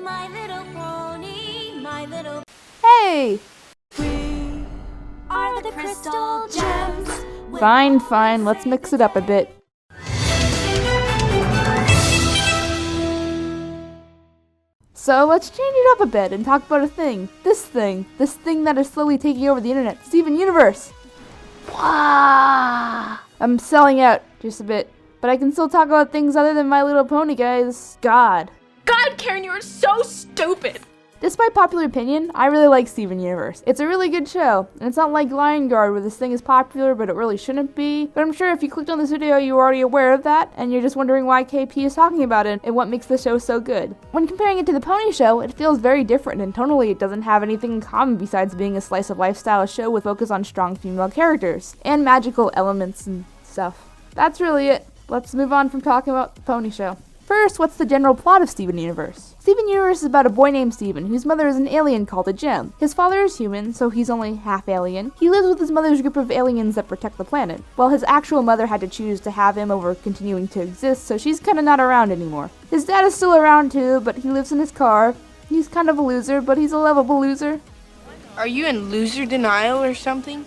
My Little Pony, My Little... Hey! We are the Crystal Gems. Fine, let's mix it up a bit. So let's change it up a bit and talk about this thing that is slowly taking over the internet, Steven Universe. Wow. I'm selling out just a bit, but I can still talk about things other than My Little Pony, guys. God, Karen, you are so stupid! Despite popular opinion, I really like Steven Universe. It's a really good show, and it's not like Lion Guard where this thing is popular but it really shouldn't be. But I'm sure if you clicked on this video you were already aware of that, and you're just wondering why KP is talking about it and what makes the show so good. When comparing it to the Pony Show, it feels very different, and tonally it doesn't have anything in common besides being a slice of lifestyle show with focus on strong female characters, and magical elements and stuff. That's really it. Let's move on from talking about the Pony Show. First, what's the general plot of Steven Universe? Steven Universe is about a boy named Steven, whose mother is an alien called a gem. His father is human, so he's only half alien. He lives with his mother's group of aliens that protect the planet, while his actual mother had to choose to have him over continuing to exist, so she's kinda not around anymore. His dad is still around too, but he lives in his car. He's kind of a loser, but he's a lovable loser. Are you in loser denial or something?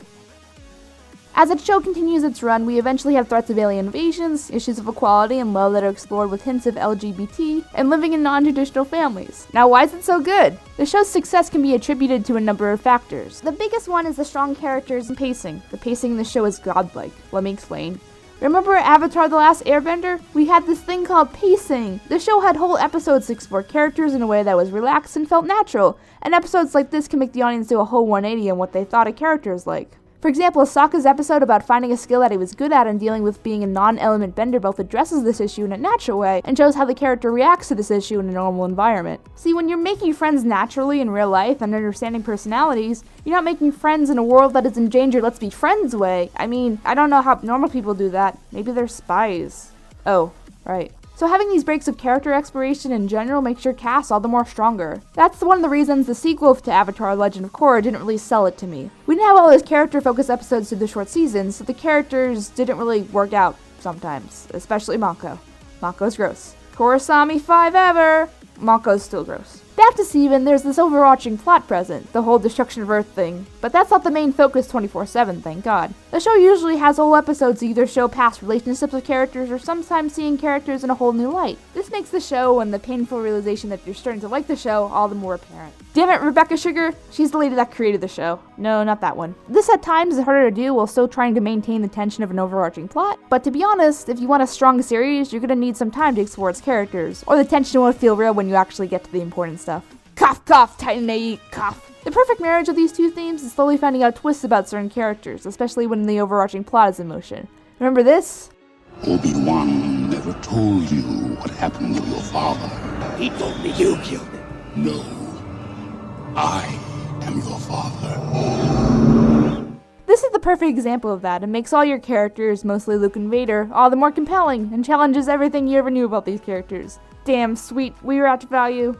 As the show continues its run, we eventually have threats of alien invasions, issues of equality and love that are explored with hints of LGBT, and living in non-traditional families. Now, why is it so good? The show's success can be attributed to a number of factors. The biggest one is the strong characters and pacing. The pacing in the show is godlike. Let me explain. Remember Avatar: The Last Airbender? We had this thing called pacing. The show had whole episodes to explore characters in a way that was relaxed and felt natural, and episodes like this can make the audience do a whole 180 on what they thought a character is like. For example, Sokka's episode about finding a skill that he was good at and dealing with being a non-element bender both addresses this issue in a natural way and shows how the character reacts to this issue in a normal environment. See, when you're making friends naturally in real life and understanding personalities, you're not making friends in a world that is in danger let's be friends way. I mean, I don't know how normal people do that. Maybe they're spies. Oh, right. So having these breaks of character exploration in general makes your cast all the more stronger. That's one of the reasons the sequel to Avatar: Legend of Korra didn't really sell it to me. We didn't have all those character-focused episodes through the short seasons, so the characters didn't really work out sometimes, especially Mako. Mako's gross. Korrasami 5 ever! Mako's still gross. Back to Steven, there's this overarching plot present, the whole destruction of Earth thing, but that's not the main focus 24/7, thank God. The show usually has whole episodes to either show past relationships with characters or sometimes seeing characters in a whole new light. This makes the show and the painful realization that you're starting to like the show all the more apparent. Damn it, Rebecca Sugar! She's the lady that created the show. No, not that one. This at times is harder to do while still trying to maintain the tension of an overarching plot, but to be honest, if you want a strong series, you're gonna need some time to explore its characters, or the tension won't feel real when you actually get to the important stuff. Cough, cough, Titanate, cough. The perfect marriage of these two themes is slowly finding out twists about certain characters, especially when the overarching plot is in motion. Remember this? Obi-Wan never told you what happened to your father. He told me you killed him. No. I am your father. This is the perfect example of that. It makes all your characters, mostly Luke and Vader, all the more compelling, and challenges everything you ever knew about these characters. Damn, sweet, we were out to value.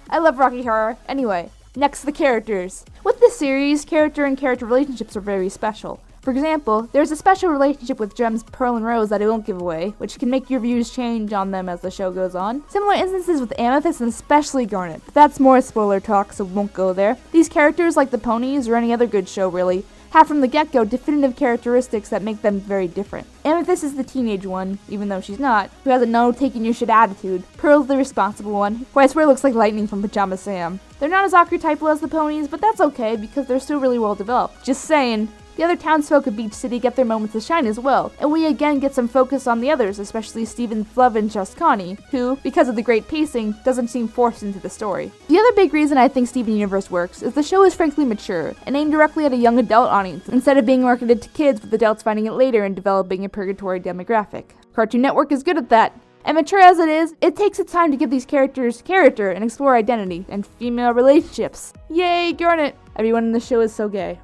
I love Rocky Horror. Anyway, next the characters. With this series, character and character relationships are very special. For example, there's a special relationship with Gems Pearl and Rose that I won't give away, which can make your views change on them as the show goes on. Similar instances with Amethyst and especially Garnet, but that's more spoiler talk, so won't go there. These characters, like the ponies or any other good show really, have from the get-go definitive characteristics that make them very different. Amethyst is the teenage one, even though she's not, who has a no-taking-your-shit attitude. Pearl's the responsible one, who I swear looks like Lightning from Pajama Sam. They're not as archetypal as the ponies, but that's okay because they're still really well developed. Just saying. The other townsfolk of Beach City get their moments to shine as well, and we again get some focus on the others, especially Steven, Fluv, and Chascani, who, because of the great pacing, doesn't seem forced into the story. The other big reason I think Steven Universe works is the show is frankly mature, and aimed directly at a young adult audience, instead of being marketed to kids with adults finding it later and developing a purgatory demographic. Cartoon Network is good at that. And mature as it is, it takes its time to give these characters character and explore identity and female relationships. Yay, Garnet! Everyone in the show is so gay.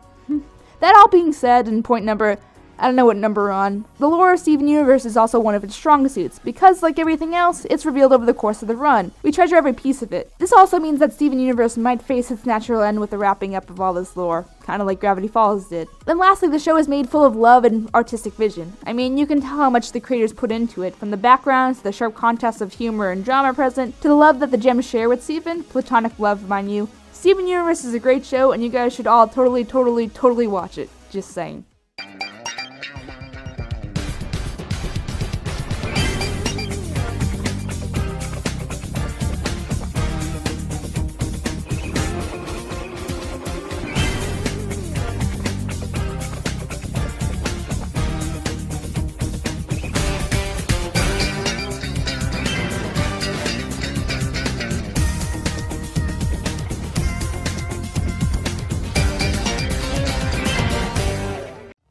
That all being said, and point number I don't know what number we're on. The lore of Steven Universe is also one of its strong suits, because like everything else, it's revealed over the course of the run. We treasure every piece of it. This also means that Steven Universe might face its natural end with the wrapping up of all this lore, kind of like Gravity Falls did. Then lastly, the show is made full of love and artistic vision. I mean, you can tell how much the creators put into it, from the background to the sharp contrasts of humor and drama present, to the love that the gems share with Steven, platonic love, mind you. Steven Universe is a great show, and you guys should all totally watch it. Just saying.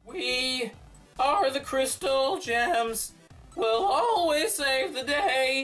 We are the Crystal Gems. We'll always save the day.